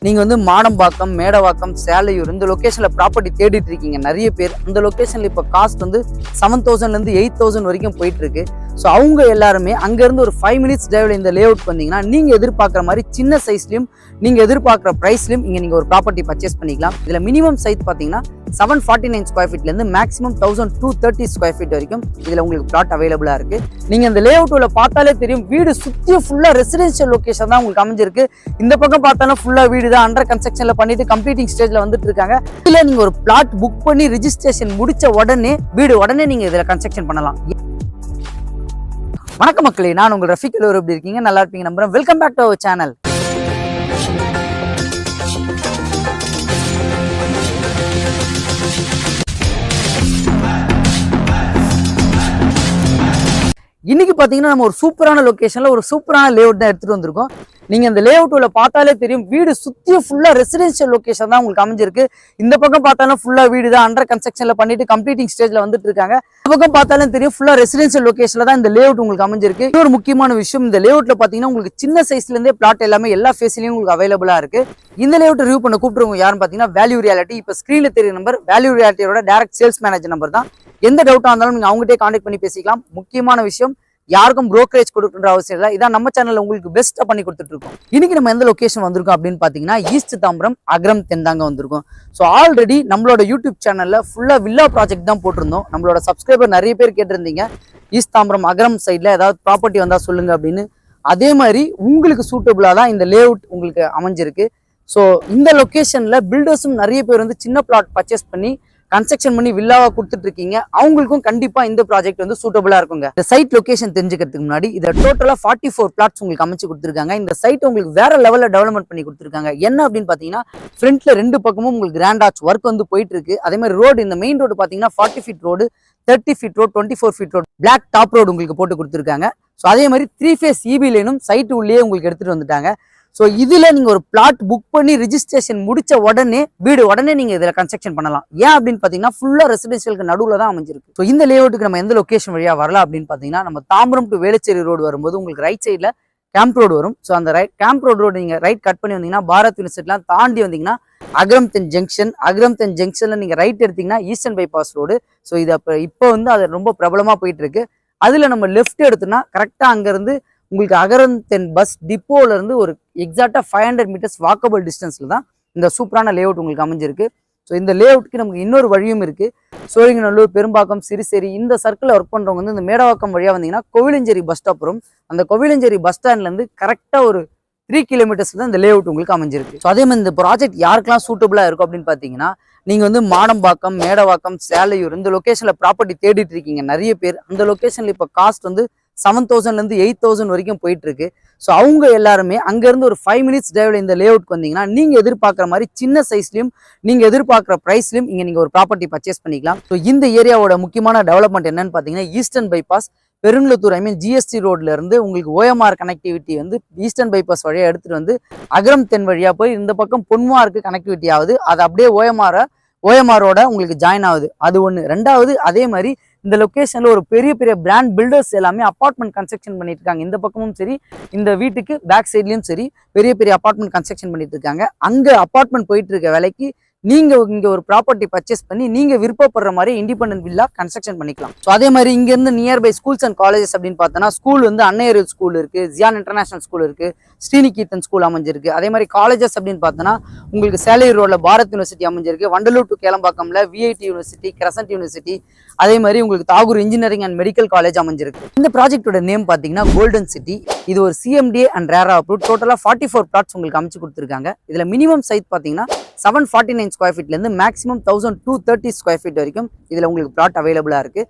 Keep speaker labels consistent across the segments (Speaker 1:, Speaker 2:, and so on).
Speaker 1: நீங்க வந்து மாடம்பாக்கம், மேடவாக்கம், சேலையூர் இந்த லொகேஷன்ல ப்ராப்பர்ட்டி தேடிட்டு இருக்கீங்க நிறைய பேர். அந்த லொகேஷன்ல இப்ப காஸ்ட் வந்து 7,000 ல இருந்து 8,000 வரைக்கும் போயிட்டு இருக்கு. ஸோ அவங்க எல்லாருமே அங்க இருந்து ஒரு 5 மினிட்ஸ் டிரைவ்ல இந்த லே அவுட் வந்தீங்கன்னா நீங்க எதிர்பார்க்குற மாதிரி சின்ன சைஸ்லயும் நீங்க எதிர்பார்க்குற பிரைஸ்லயும் இங்க நீங்க ஒரு ப்ராப்பர்ட்டி பர்ச்சேஸ் பண்ணிக்கலாம். இதுல மினிமம் சைஸ் பாத்தீங்கன்னா 749 ஸ்கொயர் ஃபீட்ல இருந்து மேக்ஸிமம் 1230 ஸ்கொயர் ஃபீட் வரைக்கும் இதுல உங்களுக்கு பிளாட் அவைலபிளா இருக்கு. நீங்க இந்த லே அவுட்ல பார்த்தாலே தெரியும், வீடு சுத்தி ஃபுல்லா ரெசிடென்ஷியல் லொகேஷன் தான் உங்களுக்கு அமைஞ்சிருக்கு. இந்த பக்கம் பார்த்தாலும் ஃபுல்லா வீடு தான் அண்டர் கன்ஸ்ட்ரக்ஷன்ல பண்ணிட்டு கம்ப்ளீட்டிங் ஸ்டேஜ்ல வந்துட்டு இருக்காங்க. இதுல நீங்க ஒரு பிளாட் புக் பண்ணி ரிஜிஸ்ட்ரேஷன் முடிச்ச உடனே உடனே நீங்க இதுல கன்ஸ்ட்ரக்ஷன் பண்ணலாம். வணக்கம் மக்களே, நான் உங்கள் ரஃபீக். எல்லோரும் எப்படி இருக்கீங்க? நல்லா இருப்பீங்க நம்புறேன். Welcome back to our channel. இன்னைக்கு பாத்தீங்கன்னா நம்ம ஒரு சூப்பரான லொகேஷன்ல ஒரு சூப்பரான லே அவுட் தான் எடுத்துட்டு வந்திருக்கோம். நீங்க இந்த லே அவுட்ல பார்த்தாலே தெரியும், வீடு சுத்தி ஃபுல்லா ரெசிடென்ஷியல் லொகேஷன் தான் உங்களுக்கு அமைஞ்சிருக்கு. இந்த பக்கம் பார்த்தாலும் ஃபுல்லா வீடு தான் அண்டர் கன்ஸ்ட்ரக்ஷன்ல பண்ணிட்டு கம்ப்ளீட்டிங் ஸ்டேஜ்ல வந்துட்டு இருக்காங்க. இந்த பக்கம் பார்த்தாலும் தெரியும், ஃபுல்லா ரெசிடென்ஷியல் லொகேஷன்ல தான் இந்த லே அவுட் உங்களுக்கு அமைஞ்சிருக்கு. இன்னொரு முக்கியமான விஷயம், இந்த லே அவுட்ல பாத்தீங்கன்னா உங்களுக்கு சின்ன சைஸ்ல இருந்தே பிளாட் எல்லாமே எல்லா ஃபேஸ்லயும் உங்களுக்கு அவைலபிளா இருக்கு. இந்த லே அவுட் ரிவ்யூ பண்ண கூப்பிடுறவங்க யாருன்னு பாத்தீங்கன்னா வேல்யூ ரியாலிட்டி. இப்ப ஸ்கிரீன்ல தெரிய நம்பர் வேல்யூ ரியாலிட்டியோட டைரக்ட் சேல்ஸ் மேனேஜர் நம்பர் தான். எந்த டவுட்டா இருந்தாலும் நீங்க அவங்ககிட்டயே கான்டாக்ட் பண்ணி பேசிக்கலாம். முக்கியமான விஷயம், யாருக்கும் புரோக்கரேஜ் கொடுக்குற அவசியம் இல்லை. இதான் நம்ம சேனல்ல உங்களுக்கு பெஸ்ட்டா பண்ணி கொடுத்துட்டு இருக்கோம். இன்னைக்கு நம்ம எந்த லொகேஷன் வந்திருக்கோம் அப்படின்னு பாத்தீங்கன்னா ஈஸ்ட் தாம்பரம் அக்ரம் தென் தாங்க வந்திருக்கோம். ஸோ ஆல்ரெடி நம்மளோட யூடியூப் சேனல்ல ஃபுல்லா வில்லா ப்ராஜெக்ட் தான் போட்டிருந்தோம். நம்மளோட சப்ஸ்கிரைபர் நிறைய பேர் கேட்டிருந்தீங்க, ஈஸ்ட் தாம்பரம் அக்ரம் சைட்ல ஏதாவது ப்ராப்பர்ட்டி வந்தா சொல்லுங்க அப்படின்னு. அதே மாதிரி உங்களுக்கு சூட்டபிளா தான் இந்த லே அவுட் உங்களுக்கு அமைஞ்சிருக்கு. ஸோ இந்த லொகேஷன்ல பில்டர்ஸும் நிறைய பேர் வந்து சின்ன பிளாட் பர்ச்சேஸ் பண்ணி கன்ஸ்ட்ரக்ஷன் பண்ணி வில்லாவா கொடுத்துட்டு இருக்கீங்க. அவங்களுக்கும் கண்டிப்பா இந்த ப்ராஜெக்ட் வந்து சூட்டபிளா இருக்குங்க. இந்த சைட் லொகேஷன் தெரிஞ்சுக்கிறதுக்கு முன்னாடி இதை டோட்டலா 44 பிளாட்ஸ் உங்களுக்கு அமைச்சு கொடுத்துருக்காங்க. இந்த சைட் உங்களுக்கு வேற லெவல்ல டெவலப்மெண்ட் பண்ணி கொடுத்துருக்காங்க. என்ன அப்படின்னு பாத்தீங்கன்னா, ஃப்ரண்ட்ல 2 பக்கமும் உங்களுக்கு கிராண்ட் ஆர்ச் ஒர்க் வந்து போயிட்டு இருக்கு. அதே மாதிரி ரோடு, இந்த மெயின் ரோடு பாத்தீங்கன்னா 40 feet road, 30 feet road, 24 feet road, black top road உங்களுக்கு போட்டு கொடுத்துருக்காங்க. ஸோ அதே மாதிரி 3 ஃபேஸ் இபி லைனும் சைட் உள்ளே உங்களுக்கு எடுத்துட்டு வந்துட்டாங்க. ஸோ இதுல நீங்க ஒரு பிளாட் புக் பண்ணி ரிஜிஸ்ட்ரேஷன் முடிச்ச உடனே நீங்க இதுல கன்ஸ்ட்ரக்ஷன் பண்ணலாம். ஏன் அப்படின்னு பாத்தீங்கன்னா ஃபுல்லா ரெசிடென்ஷியலுக்கு நடுவுல தான் அமைஞ்சிருக்கு. ஸோ இந்த லே அவுட்டுக்கு நம்ம எந்த லொகேஷன் வழியா வரலாம் அப்படின்னு பாத்தீங்கன்னா, நம்ம தாம்பரம் டு வேளச்சேரி ரோடு வரும்போது உங்களுக்கு ரைட் சைட்ல கேம்ப் ரோடு வரும். ஸோ அந்த கேம்ப் ரோடு நீங்க ரைட் கட் பண்ணி வந்தீங்கன்னா பாரத் யூனிவர்சிட்டிலாம் தாண்டி வந்தீங்கன்னா அக்ரம் தென் ஜங்ஷன்ல நீங்க ரைட் எடுத்தீங்கன்னா ஈஸ்டர்ன் பைபாஸ் ரோடு. ஸோ இது இப்போ வந்து அது ரொம்ப பிரபலமா போயிட்டு இருக்கு. அதுல நம்ம லெஃப்ட் எடுத்தோம்னா கரெக்டா அங்க இருந்து உங்களுக்கு அகரம் தென் பஸ் டிப்போல இருந்து ஒரு எக்ஸாக்டா 500 மீட்டர்ஸ் வாக்கபிள் டிஸ்டன்ஸ்ல தான் இந்த சூப்பரான லே அவுட் உங்களுக்கு அமைஞ்சிருக்கு. ஸோ இந்த லே அவுட்க்கு நமக்கு இன்னொரு வழியும் இருக்கு. சோழிங்கநல்லூர், பெரும்பாக்கம், சிறுசேரி இந்த சர்க்கிள் ஒர்க் பண்றவங்க வந்து இந்த மேடவாக்கம் வழியா வந்தீங்கன்னா கோவிலஞ்சேரி பஸ் ஸ்டாப் வரும். அந்த கோவிலஞ்சேரி பஸ் ஸ்டாண்ட்ல இருந்து கரெக்டா ஒரு 3 கிலோமீட்டர்ஸ் தான் இந்த லே அவுட் உங்களுக்கு அமைஞ்சிருக்கு. ஸோ அதே மாதிரி இந்த ப்ராஜெக்ட் யாருக்கெல்லாம் சூட்டபிளா இருக்கும் அப்படின்னு பாத்தீங்கன்னா, நீங்க வந்து மாடம்பாக்கம், மேடவாக்கம், சேலையூர் இந்த லொகேஷன்ல ப்ராப்பர்ட்டி தேடிட்டு இருக்கீங்க நிறைய பேர். அந்த லொகேஷன்ல இப்ப காஸ்ட் வந்து 7,000 ல இருந்து 8,000 வரைக்கும் போயிட்டு இருக்கு. ஸோ அவங்க எல்லாருமே அங்க இருந்து ஒரு 5 மினிட்ஸ் டிரைவ்ல இந்த லே அவுட் வந்தீங்கன்னா நீங்க எதிர்பார்க்குற மாதிரி சின்ன சைஸ்லயும் நீங்க எதிர்பார்க்குற பிரைஸ்லயும் இங்க நீங்க ஒரு ப்ராப்பர்ட்டி பர்ச்சேஸ் பண்ணிக்கலாம். ஸோ இந்த ஏரியாவோட முக்கியமான டெவலப்மெண்ட் என்னன்னு பாத்தீங்கன்னா, ஈஸ்டர்ன் பைபாஸ் பெருங்குளத்தூர் ஜிஎஸ்டி ரோட்ல இருந்து உங்களுக்கு ஓஎம்ஆர் கனெக்டிவிட்டி வந்து ஈஸ்டர்ன் பைபாஸ் வழியா எடுத்துட்டு வந்து அக்ரம் தென் வழியா போய் இந்த பக்கம் பொன்மாருக்கு கனெக்டிவிட்டி ஆகுது. அது அப்படியே ஓஎம்ஆரோட உங்களுக்கு ஜாயின் ஆகுது. அது ஒண்ணு. ரெண்டாவது, அதே மாதிரி இந்த லொகேஷன்ல ஒரு பெரிய பிராண்ட் பில்டர்ஸ் எல்லாமே அபார்ட்மெண்ட் கன்ஸ்ட்ரக்ஷன் பண்ணிட்டு இருக்காங்க. இந்த பக்கமும் சரி, இந்த வீட்டுக்கு பேக் சைட்லயும் சரி பெரிய அபார்ட்மெண்ட் கன்ஸ்ட்ரக்ஷன் பண்ணிட்டு இருக்காங்க. அங்க அபார்ட்மெண்ட் போயிட்டு இருக்க வேலைக்கு நீங்க இங்க ஒரு ப்ராப்பர்ட்டி பர்ச்சேஸ் பண்ணி நீங்க விருப்பப்படுற மாதிரி இண்டிபெண்டன்ட் வில்லா கன்ஸ்ட்ரக்ஷன் பண்ணிக்கலாம். ஸோ அதே மாதிரி இங்க இருந்து நியர்பை ஸ்கூல்ஸ் அண்ட் காலேஜஸ் அப்படின்னு பார்த்தோன்னா, ஸ்கூல் வந்து அன்னையர் ஸ்கூல் இருக்கு, ஜியான் இன்டர்நேஷனல் ஸ்கூல் இருக்கு, ஸ்ரீநிகேதன் ஸ்கூல் அமைஞ்சிருக்கு. அதே மாதிரி காலேஜஸ் அப்படின்னு பார்த்தோன்னா உங்களுக்கு சேலையூர் ரோட்ல பாரத் யூனிவர்சிட்டி அமைஞ்சிருக்கு, வண்டலூர் டு கேளம்பாக்கம்ல விஐடி யூனிவர்சிட்டி, கிரசன்ட் யூனிவர்சிட்டி, அதே மாதிரி உங்களுக்கு Tagore engineering and medical college அமைஞ்சிருக்கு. இந்த ப்ராஜெக்டோட நேம் பாத்தீங்கன்னா கோல்டன் சிட்டி. இது ஒரு சிஎம்டிஏ அண்ட் ரேரா அப்ரூவ். டோட்டலா 44 பிளாட்ஸ் உங்களுக்கு அமைச்சு கொடுத்துருக்காங்க. இதுல மினிமம் சைட் பாத்தீங்கன்னா 749 ஸ்கொயர் ஃபீட்ல இருந்து மேக்ஸிமம் 1230 ஸ்கொயர் ஃபீட் வரைக்கும் இதுல உங்களுக்கு பிளாட் அவைலபிளா இருக்கு.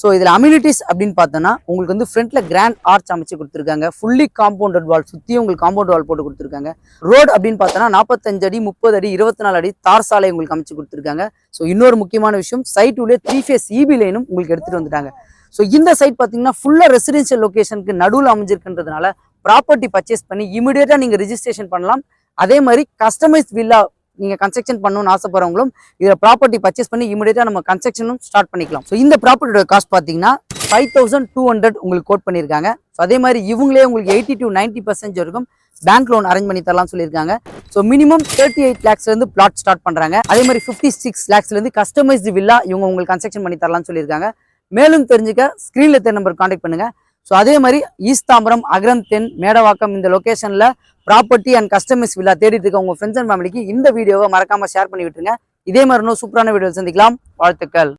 Speaker 1: ஸோ இதுல அம்யூனிட்டிஸ் அப்படின்னு பார்த்தோன்னா உங்களுக்கு வந்து ஃப்ரண்ட்ல கிராண்ட் ஆர்ச் அமைச்சு கொடுத்துருக்காங்க. ஃபுல்லி காம்பவுண்டட் வால், சுத்தியும் உங்களுக்கு காம்பவுண்ட் வால் போட்டு கொடுத்துருக்காங்க. ரோடு அப்படின்னு பார்த்தோன்னா 45 அடி, 30 அடி, 24 அடி தார் சாலை உங்களுக்கு அமைச்சு கொடுத்துருக்காங்க. ஸோ இன்னொரு முக்கியமான விஷயம், சைட் உள்ளே 3 ஃபேஸ் இபி லைனும் உங்களுக்கு எடுத்துட்டு வந்துட்டாங்க. ஸோ இந்த சைட் பார்த்தீங்கன்னா ஃபுல்லா ரெசிடென்ஷியல் லொகேஷனுக்கு நடுவில் அமைஞ்சிருக்குன்றதுனால ப்ராப்பர்ட்டி பர்ச்சேஸ் பண்ணி இமிடியேட்டா நீங்க ரிஜிஸ்ட்ரேஷன் பண்ணலாம். அதே மாதிரி கஸ்டமைஸ் வில்லா நீங்க கன்ஸ்ட்ரக்ஷன் பண்ணணும்னு ஆசைப்படுறவங்களும் இதை ப்ராப்பர்ட்டி பர்ச்சேஸ் பண்ணி இமிடியேட்டா நம்ம கன்ஸ்ட்ரக்ஷனும் ஸ்டார்ட் பண்ணிக்கலாம். ஸோ இந்த ப்ராப்பர்ட்டியோட காஸ்ட் பார்த்தீங்கன்னா 5,200 உங்களுக்கு கோட் பண்ணியிருக்காங்க. ஸோ அதே மாதிரி இவங்களே உங்களுக்கு 80 to 90% வரைக்கும் பேங்க் லோன் அரேஞ்ச் பண்ணி தரலாம் சொல்லியிருக்காங்க. ஸோ மினிமம் 38 lakhsலேருந்து பிளாட் ஸ்டார்ட் பண்றாங்க. அதே மாதிரி 56 lakhsலேருந்து கஸ்டமைஸ்டு வில்லா இவங்க உங்களுக்கு கன்ஸ்ட்ரக்ஷன் பண்ணி தரலாம்னு சொல்லியிருக்காங்க. மேலும் தெரிஞ்சுக்க ஸ்கிரீன்ல தெரிய நம்பர் கான்டாக்ட் பண்ணுங்க. ஸோ அதே மாதிரி ஈஸ்ட் தாம்பரம், அகரம் 10, மேடவாக்கம் இந்த லொகேஷன்ல ப்ராப்பர்ட்டி அண்ட் கஸ்டமைஸ் வில்லா தேடிட்டு இருக்க உங்க ஃப்ரெண்ட்ஸ் அண்ட் ஃபேமிலிக்கு இந்த வீடியோவை மறக்காம ஷேர் பண்ணி விட்டுருங்க. இதே மாதிரி இன்னும் சூப்பரான வீடியோ சந்திக்கலாம். வாழ்த்துக்கள்.